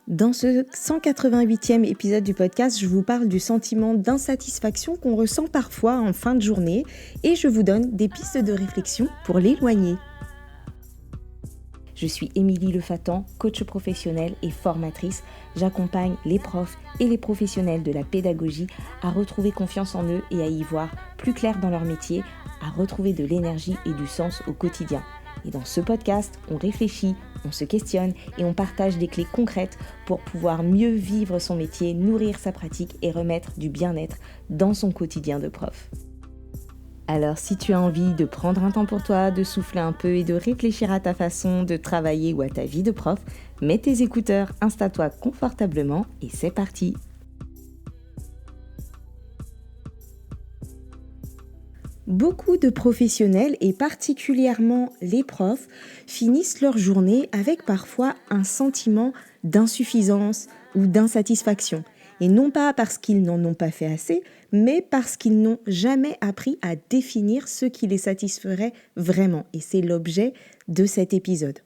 Dans ce 188e épisode du podcast, je vous parle du sentiment d'insatisfaction qu'on ressent parfois en fin de journée et je vous donne des pistes de réflexion pour l'éloigner. Je suis Émilie Lefatan, coach professionnelle et formatrice. J'accompagne les profs et les professionnels de la pédagogie à retrouver confiance en eux et à y voir plus clair dans leur métier, à retrouver de l'énergie et du sens au quotidien. Et dans ce podcast, on réfléchit, on se questionne et on partage des clés concrètes pour pouvoir mieux vivre son métier, nourrir sa pratique et remettre du bien-être dans son quotidien de prof. Alors si tu as envie de prendre un temps pour toi, de souffler un peu et de réfléchir à ta façon de travailler ou à ta vie de prof, mets tes écouteurs, installe-toi confortablement et c'est parti. Beaucoup de professionnels, et particulièrement les profs, finissent leur journée avec parfois un sentiment d'insuffisance ou d'insatisfaction. Et non pas parce qu'ils n'en ont pas fait assez, mais parce qu'ils n'ont jamais appris à définir ce qui les satisferait vraiment. Et c'est l'objet de cet épisode.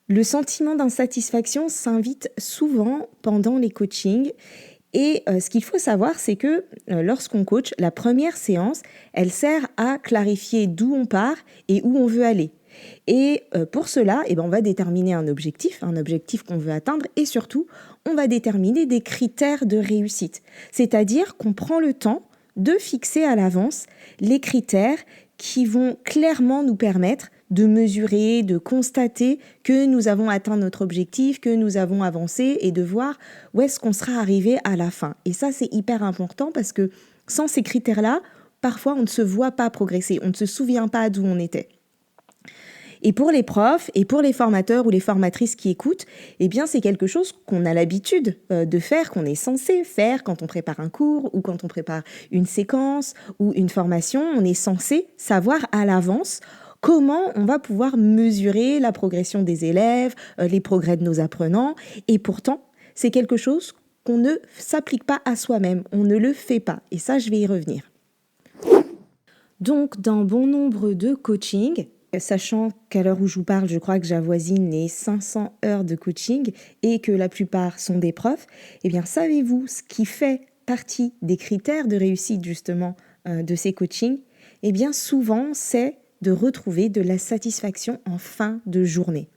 Le sentiment d'insatisfaction s'invite souvent pendant les coachings. Et ce qu'il faut savoir, c'est que lorsqu'on coach, la première séance, elle sert à clarifier d'où on part et où on veut aller. Et pour cela, on va déterminer un objectif qu'on veut atteindre et surtout, on va déterminer des critères de réussite. C'est-à-dire qu'on prend le temps de fixer à l'avance les critères qui vont clairement nous permettre de mesurer, de constater que nous avons atteint notre objectif, que nous avons avancé et de voir où est-ce qu'on sera arrivé à la fin. Et ça, c'est hyper important parce que sans ces critères-là, parfois, on ne se voit pas progresser, on ne se souvient pas d'où on était. Et pour les profs et pour les formateurs ou les formatrices qui écoutent, c'est quelque chose qu'on a l'habitude de faire, qu'on est censé faire quand on prépare un cours ou quand on prépare une séquence ou une formation. On est censé savoir à l'avance comment on va pouvoir mesurer la progression des élèves, les progrès de nos apprenants. Et pourtant, c'est quelque chose qu'on ne s'applique pas à soi-même, on ne le fait pas. Et ça, je vais y revenir. Donc, dans bon nombre de coachings, sachant qu'à l'heure où je vous parle, je crois que j'avoisine les 500 heures de coaching et que la plupart sont des profs, savez-vous ce qui fait partie des critères de réussite justement de ces coachings ? Souvent, c'est de retrouver de la satisfaction en fin de journée.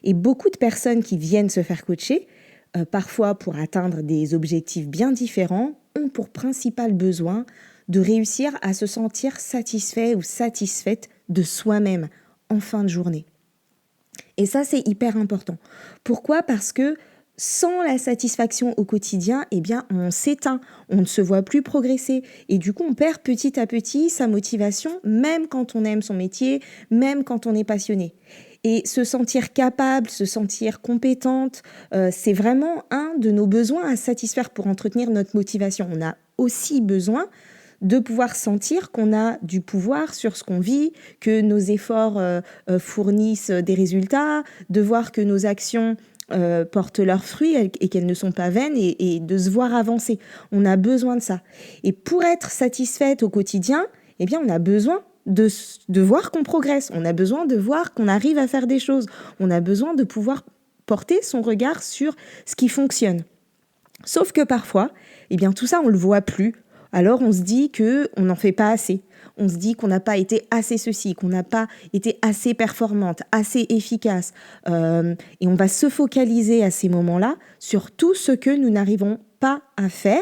Et beaucoup de personnes qui viennent se faire coacher, parfois pour atteindre des objectifs bien différents, ont pour principal besoin de réussir à se sentir satisfait ou satisfaite de soi-même en fin de journée. Et ça, c'est hyper important. Pourquoi ? Parce que sans la satisfaction au quotidien, on s'éteint, on ne se voit plus progresser. Et du coup, on perd petit à petit sa motivation, même quand on aime son métier, même quand on est passionné. Et se sentir capable, se sentir compétente, c'est vraiment un de nos besoins à satisfaire pour entretenir notre motivation. On a aussi besoin de pouvoir sentir qu'on a du pouvoir sur ce qu'on vit, que nos efforts fournissent des résultats, de voir que nos actions portent leurs fruits et qu'elles ne sont pas vaines et de se voir avancer. On a besoin de ça. Et pour être satisfaite au quotidien, on a besoin de voir qu'on progresse. On a besoin de voir qu'on arrive à faire des choses. On a besoin de pouvoir porter son regard sur ce qui fonctionne. Sauf que parfois, tout ça, on ne le voit plus. Alors on se dit qu'on n'en fait pas assez. On se dit qu'on n'a pas été assez ceci, qu'on n'a pas été assez performante, assez efficace. Et on va se focaliser à ces moments-là sur tout ce que nous n'arrivons pas à faire.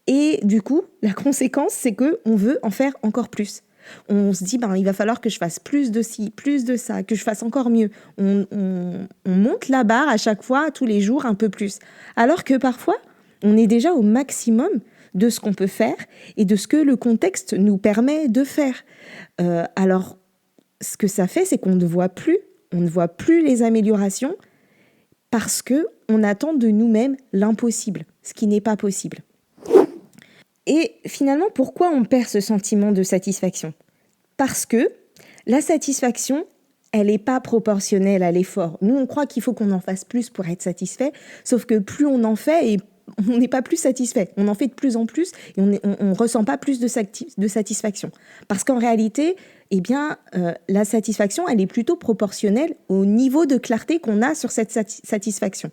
Et du coup, la conséquence, c'est qu'on veut en faire encore plus. On se dit, il va falloir que je fasse plus de ci, plus de ça, que je fasse encore mieux. On monte la barre à chaque fois, tous les jours, un peu plus. Alors que parfois, on est déjà au maximum de ce qu'on peut faire et de ce que le contexte nous permet de faire. Alors, ce que ça fait, c'est qu'on ne voit plus les améliorations parce qu'on attend de nous-mêmes l'impossible, ce qui n'est pas possible. Et finalement, pourquoi on perd ce sentiment de satisfaction ? Parce que la satisfaction, elle n'est pas proportionnelle à l'effort. Nous, on croit qu'il faut qu'on en fasse plus pour être satisfait, sauf que plus on en fait et on n'est pas plus satisfait. On en fait de plus en plus et on ne ressent pas plus de satisfaction. Parce qu'en réalité, eh bien, la satisfaction, elle est plutôt proportionnelle au niveau de clarté qu'on a sur cette satisfaction.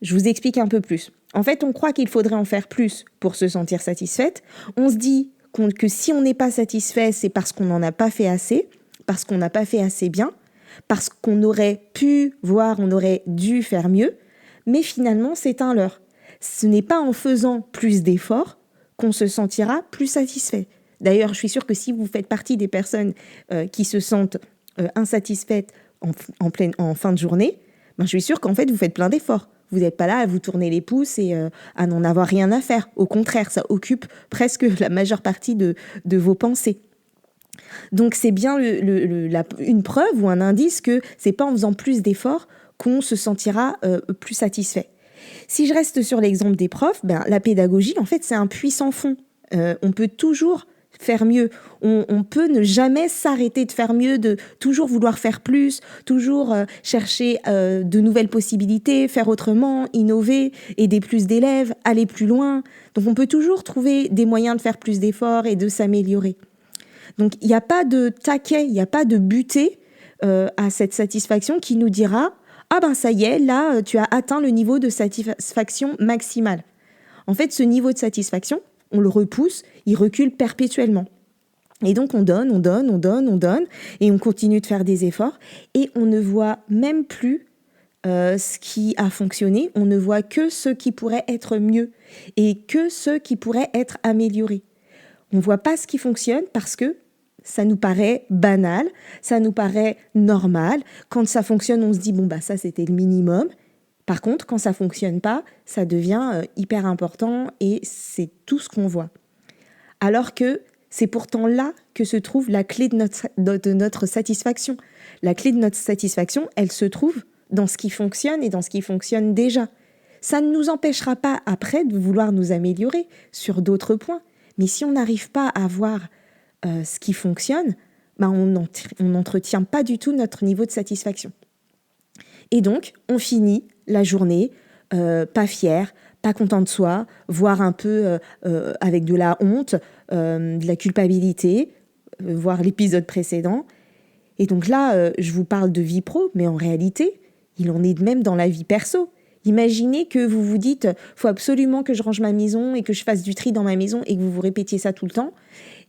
Je vous explique un peu plus. En fait, on croit qu'il faudrait en faire plus pour se sentir satisfaite. On se dit que si on n'est pas satisfait, c'est parce qu'on n'en a pas fait assez, parce qu'on n'a pas fait assez bien, parce qu'on aurait pu, voire on aurait dû faire mieux. Mais finalement, c'est un leurre. Ce n'est pas en faisant plus d'efforts qu'on se sentira plus satisfait. D'ailleurs, je suis sûre que si vous faites partie des personnes qui se sentent insatisfaites en fin de journée, je suis sûre qu'en fait, vous faites plein d'efforts. Vous n'êtes pas là à vous tourner les pouces et à n'en avoir rien à faire. Au contraire, ça occupe presque la majeure partie de vos pensées. Donc, c'est bien une preuve ou un indice que ce n'est pas en faisant plus d'efforts qu'on se sentira plus satisfait. Si je reste sur l'exemple des profs, la pédagogie, en fait, c'est un puits sans fond. On peut toujours faire mieux. On peut ne jamais s'arrêter de faire mieux, de toujours vouloir faire plus, toujours chercher de nouvelles possibilités, faire autrement, innover, aider plus d'élèves, aller plus loin. Donc on peut toujours trouver des moyens de faire plus d'efforts et de s'améliorer. Donc il n'y a pas de taquet, il n'y a pas de butée à cette satisfaction qui nous dira « Ah ben ça y est, là tu as atteint le niveau de satisfaction maximale ». En fait, ce niveau de satisfaction, on le repousse, il recule perpétuellement. Et donc on donne, et on continue de faire des efforts, et on ne voit même plus ce qui a fonctionné, on ne voit que ce qui pourrait être mieux, et que ce qui pourrait être amélioré. On ne voit pas ce qui fonctionne parce que ça nous paraît banal, ça nous paraît normal. Quand ça fonctionne, on se dit, ça c'était le minimum. Par contre, quand ça ne fonctionne pas, ça devient hyper important et c'est tout ce qu'on voit. Alors que c'est pourtant là que se trouve la clé de notre satisfaction. La clé de notre satisfaction, elle se trouve dans ce qui fonctionne et dans ce qui fonctionne déjà. Ça ne nous empêchera pas après de vouloir nous améliorer sur d'autres points. Mais si on n'arrive pas à voir ce qui fonctionne, on n'entretient pas du tout notre niveau de satisfaction. Et donc, on finit la journée pas fier, pas content de soi, voire un peu avec de la honte, de la culpabilité, voire l'épisode précédent. Et donc là, je vous parle de vie pro, mais en réalité, il en est de même dans la vie perso. Imaginez que vous vous dites « faut absolument que je range ma maison et que je fasse du tri dans ma maison » et que vous vous répétiez ça tout le temps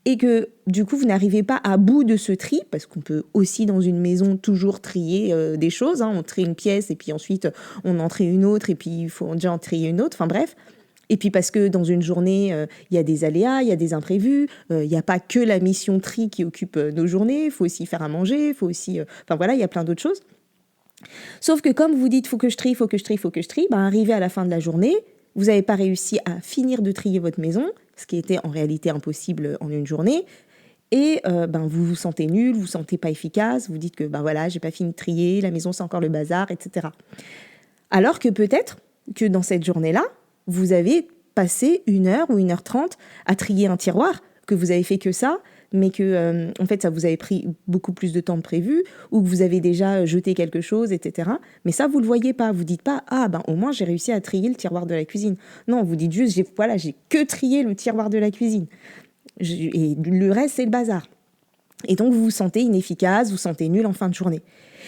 et que du coup vous n'arrivez pas à bout de ce tri, parce qu'on peut aussi dans une maison toujours trier des choses, on trie une pièce et puis ensuite on en trie une autre et puis il faut déjà en trier une autre, enfin bref. Et puis parce que dans une journée, il y a des aléas, il y a des imprévus, il n'y a pas que la mission tri qui occupe nos journées, il faut aussi faire à manger, il faut aussi... il y a plein d'autres choses. Sauf que comme vous dites, faut que je trie, arrivé à la fin de la journée, vous n'avez pas réussi à finir de trier votre maison, ce qui était en réalité impossible en une journée, et vous vous sentez nul, vous vous sentez pas efficace, vous dites que j'ai pas fini de trier, la maison c'est encore le bazar, etc. Alors que peut-être que dans cette journée-là, vous avez passé 1 heure ou 1h30 à trier un tiroir, que vous avez fait que ça, mais que en fait ça vous avait pris beaucoup plus de temps que prévu, ou que vous avez déjà jeté quelque chose, etc. Mais ça vous le voyez pas, vous dites pas au moins j'ai réussi à trier le tiroir de la cuisine. Non, vous dites juste j'ai que trié le tiroir de la cuisine et le reste c'est le bazar. Et donc vous vous sentez inefficace, vous vous sentez nul en fin de journée.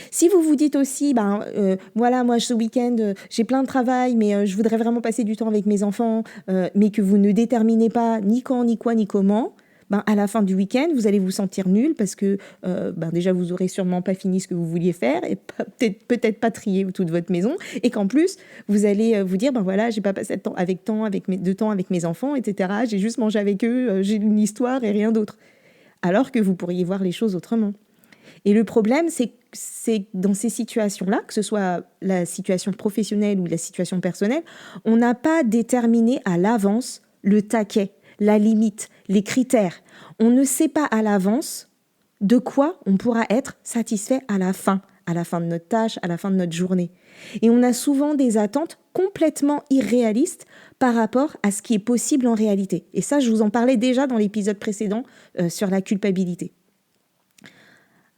Si vous vous dites aussi, moi ce week-end, j'ai plein de travail, mais je voudrais vraiment passer du temps avec mes enfants, mais que vous ne déterminez pas ni quand, ni quoi, ni comment, à la fin du week-end, vous allez vous sentir nul parce que déjà, vous aurez sûrement pas fini ce que vous vouliez faire et peut-être pas trier toute votre maison. Et qu'en plus, vous allez vous dire, j'ai pas passé de temps avec mes enfants, etc. J'ai juste mangé avec eux, j'ai une histoire et rien d'autre. Alors que vous pourriez voir les choses autrement. Et le problème, c'est dans ces situations-là, que ce soit la situation professionnelle ou la situation personnelle, on n'a pas déterminé à l'avance le taquet, la limite, les critères. On ne sait pas à l'avance de quoi on pourra être satisfait à la fin de notre tâche, à la fin de notre journée. Et on a souvent des attentes complètement irréalistes par rapport à ce qui est possible en réalité. Et ça, je vous en parlais déjà dans l'épisode précédent sur la culpabilité.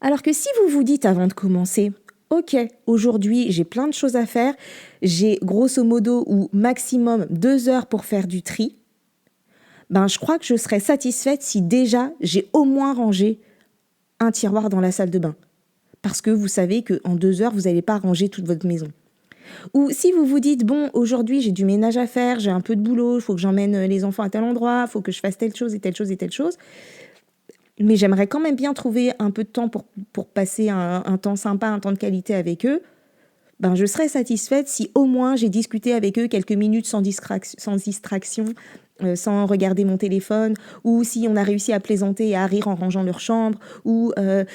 Alors que si vous vous dites avant de commencer, ok, aujourd'hui j'ai plein de choses à faire, j'ai grosso modo ou maximum 2 heures pour faire du tri, je crois que je serais satisfaite si déjà j'ai au moins rangé un tiroir dans la salle de bain. Parce que vous savez qu'en 2 heures, vous n'allez pas ranger toute votre maison. Ou si vous vous dites, bon, aujourd'hui, j'ai du ménage à faire, j'ai un peu de boulot, il faut que j'emmène les enfants à tel endroit, il faut que je fasse telle chose et telle chose et telle chose, mais j'aimerais quand même bien trouver un peu de temps pour passer un temps sympa, un temps de qualité avec eux, ben, je serais satisfaite si au moins j'ai discuté avec eux quelques minutes sans distraction, sans regarder mon téléphone, ou si on a réussi à plaisanter et à rire en rangeant leur chambre, ou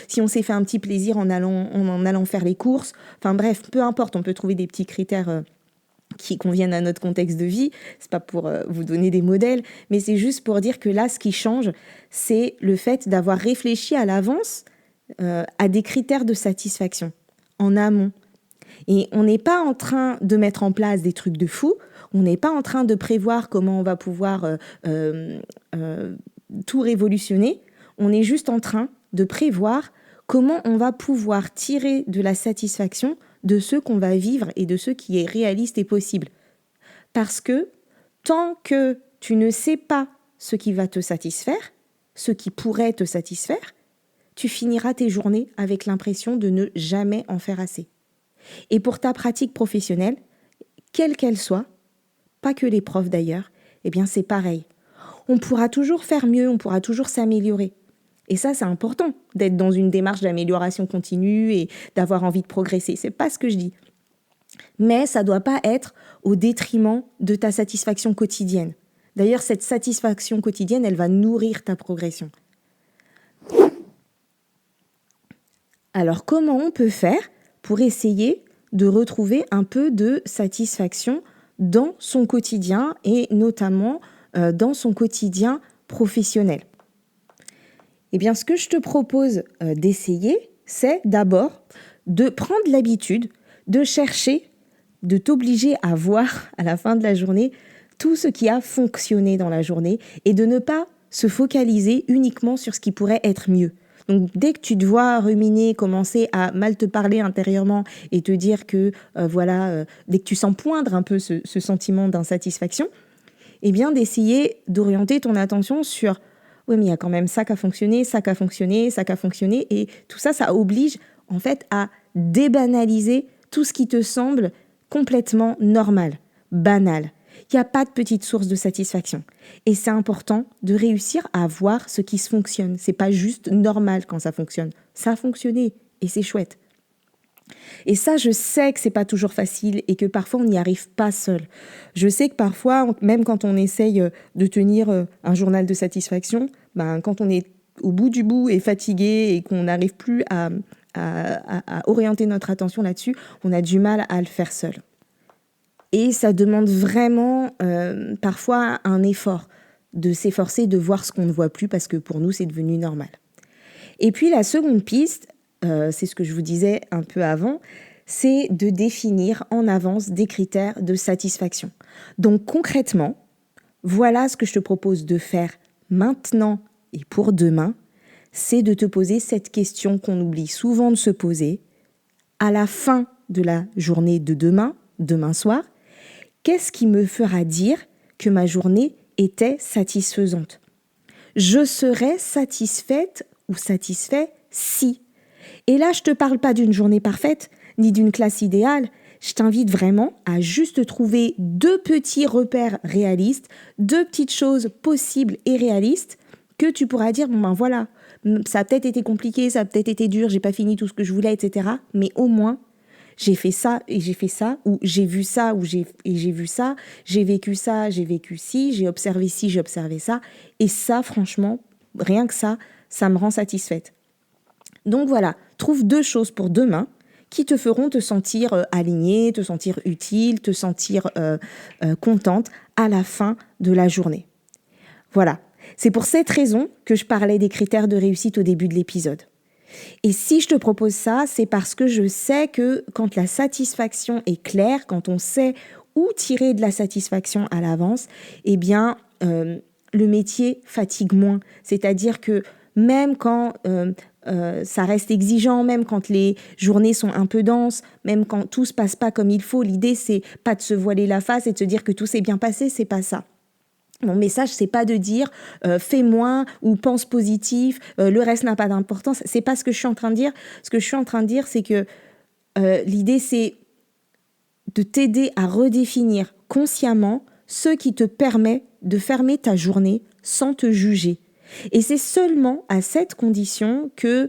si on s'est fait un petit plaisir en allant faire les courses. Enfin bref, peu importe, on peut trouver des petits critères qui conviennent à notre contexte de vie. C'est pas pour vous donner des modèles, mais c'est juste pour dire que là, ce qui change, c'est le fait d'avoir réfléchi à l'avance à des critères de satisfaction en amont. Et on n'est pas en train de mettre en place des trucs de fou, on n'est pas en train de prévoir comment on va pouvoir tout révolutionner, on est juste en train de prévoir comment on va pouvoir tirer de la satisfaction de ce qu'on va vivre et de ce qui est réaliste et possible. Parce que tant que tu ne sais pas ce qui va te satisfaire, ce qui pourrait te satisfaire, tu finiras tes journées avec l'impression de ne jamais en faire assez. Et pour ta pratique professionnelle, quelle qu'elle soit, pas que les profs d'ailleurs, eh bien c'est pareil. On pourra toujours faire mieux, on pourra toujours s'améliorer. Et ça, c'est important, d'être dans une démarche d'amélioration continue et d'avoir envie de progresser. C'est pas ce que je dis. Mais ça doit pas être au détriment de ta satisfaction quotidienne. D'ailleurs, cette satisfaction quotidienne, elle va nourrir ta progression. Alors, comment on peut faire pour essayer de retrouver un peu de satisfaction dans son quotidien et notamment dans son quotidien professionnel? Eh bien, ce que je te propose d'essayer, c'est d'abord de prendre l'habitude de chercher, de t'obliger à voir à la fin de la journée tout ce qui a fonctionné dans la journée et de ne pas se focaliser uniquement sur ce qui pourrait être mieux. Donc, dès que tu te vois ruminer, commencer à mal te parler intérieurement et te dire que, dès que tu sens poindre un peu ce sentiment d'insatisfaction, eh bien, d'essayer d'orienter ton attention sur « oui, mais il y a quand même ça qui a fonctionné, ça qui a fonctionné, ça qui a fonctionné ». Et tout ça, ça oblige en fait à débanaliser tout ce qui te semble complètement normal, banal. Il n'y a pas de petite source de satisfaction. Et c'est important de réussir à voir ce qui se fonctionne. C'est pas juste normal quand ça fonctionne. Ça a fonctionné et c'est chouette. Et ça, je sais que c'est pas toujours facile et que parfois on n'y arrive pas seul. Je sais que parfois, même quand on essaye de tenir un journal de satisfaction, quand on est au bout du bout et fatigué et qu'on n'arrive plus à orienter notre attention là-dessus, on a du mal à le faire seul. Et ça demande vraiment parfois un effort de s'efforcer de voir ce qu'on ne voit plus parce que pour nous, c'est devenu normal. Et puis la seconde piste, c'est ce que je vous disais un peu avant, c'est de définir en avance des critères de satisfaction. Donc concrètement, voilà ce que je te propose de faire maintenant et pour demain, c'est de te poser cette question qu'on oublie souvent de se poser à la fin de la journée de demain soir. Qu'est-ce qui me fera dire que ma journée était satisfaisante ? Je serais satisfaite ou satisfait si. Et là, je ne te parle pas d'une journée parfaite, ni d'une classe idéale. Je t'invite vraiment à juste trouver 2 petits repères réalistes, 2 petites choses possibles et réalistes que tu pourras dire, voilà, ça a peut-être été compliqué, ça a peut-être été dur, j'ai pas fini tout ce que je voulais, etc. Mais au moins, j'ai fait ça et j'ai fait ça, ou j'ai vu ça ou j'ai vu ça, j'ai vécu ça, j'ai vécu ci, j'ai observé ci, j'ai observé ça. Et ça, franchement, rien que ça me rend satisfaite. Donc voilà, trouve 2 choses pour demain qui te feront te sentir alignée, te sentir utile, te sentir contente à la fin de la journée. Voilà, c'est pour cette raison que je parlais des critères de réussite au début de l'épisode. Et si je te propose ça, c'est parce que je sais que quand la satisfaction est claire, quand on sait où tirer de la satisfaction à l'avance, eh bien, le métier fatigue moins. C'est-à-dire que même quand ça reste exigeant, même quand les journées sont un peu denses, même quand tout se passe pas comme il faut, l'idée, c'est pas de se voiler la face et de se dire que tout s'est bien passé, c'est pas ça. Mon message, c'est pas de dire fais moins ou pense positif, le reste n'a pas d'importance. C'est pas ce que je suis en train de dire. Ce que je suis en train de dire, c'est que l'idée, c'est de t'aider à redéfinir consciemment ce qui te permet de fermer ta journée sans te juger. Et c'est seulement à cette condition que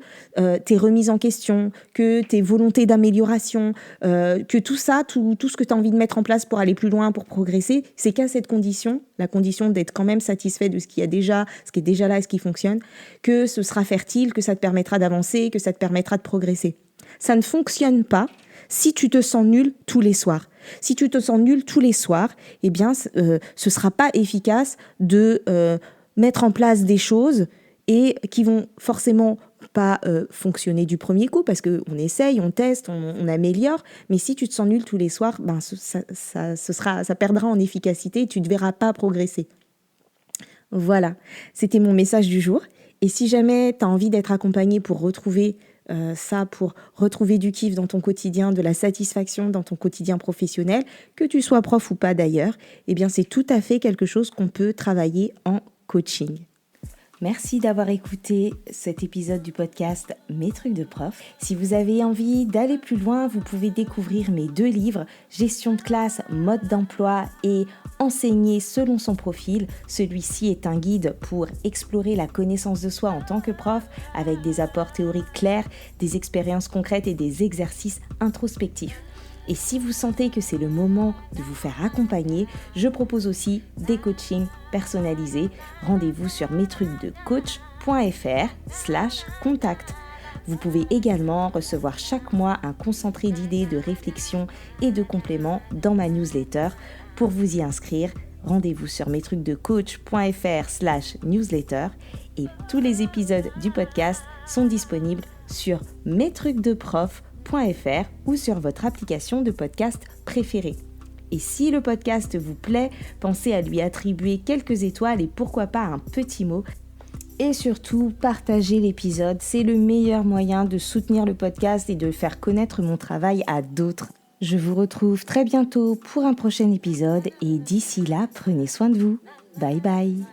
tes remises en question, que tes volontés d'amélioration, que tout ça, tout ce que tu as envie de mettre en place pour aller plus loin, pour progresser, c'est qu'à cette condition, la condition d'être quand même satisfait de ce qui est déjà là et ce qui fonctionne, que ce sera fertile, que ça te permettra d'avancer, que ça te permettra de progresser. Ça ne fonctionne pas si tu te sens nul tous les soirs. Si tu te sens nul tous les soirs, eh bien, ce sera pas efficace de mettre en place des choses et qui vont forcément pas fonctionner du premier coup parce qu'on essaye, on teste, on améliore. Mais si tu te sens nul tous les soirs, ben ça perdra en efficacité et tu ne te verras pas progresser. Voilà, c'était mon message du jour. Et si jamais tu as envie d'être accompagné pour retrouver ça, pour retrouver du kiff dans ton quotidien, de la satisfaction dans ton quotidien professionnel, que tu sois prof ou pas d'ailleurs, eh bien c'est tout à fait quelque chose qu'on peut travailler en coaching. Merci d'avoir écouté cet épisode du podcast Mes trucs de prof. Si vous avez envie d'aller plus loin, vous pouvez découvrir mes 2 livres, Gestion de classe, mode d'emploi et Enseigner selon son profil. Celui-ci est un guide pour explorer la connaissance de soi en tant que prof avec des apports théoriques clairs, des expériences concrètes et des exercices introspectifs. Et si vous sentez que c'est le moment de vous faire accompagner, je propose aussi des coachings personnalisés. Rendez-vous sur metrucsdecoach.fr/contact. Vous pouvez également recevoir chaque mois un concentré d'idées, de réflexions et de compléments dans ma newsletter. Pour vous y inscrire, rendez-vous sur metrucsdecoach.fr/newsletter et tous les épisodes du podcast sont disponibles sur metrucsdeprof.fr ou sur votre application de podcast préférée. Et si le podcast vous plaît, pensez à lui attribuer quelques étoiles et pourquoi pas un petit mot. Et surtout, partagez l'épisode, c'est le meilleur moyen de soutenir le podcast et de faire connaître mon travail à d'autres. Je vous retrouve très bientôt pour un prochain épisode et d'ici là, prenez soin de vous. Bye bye.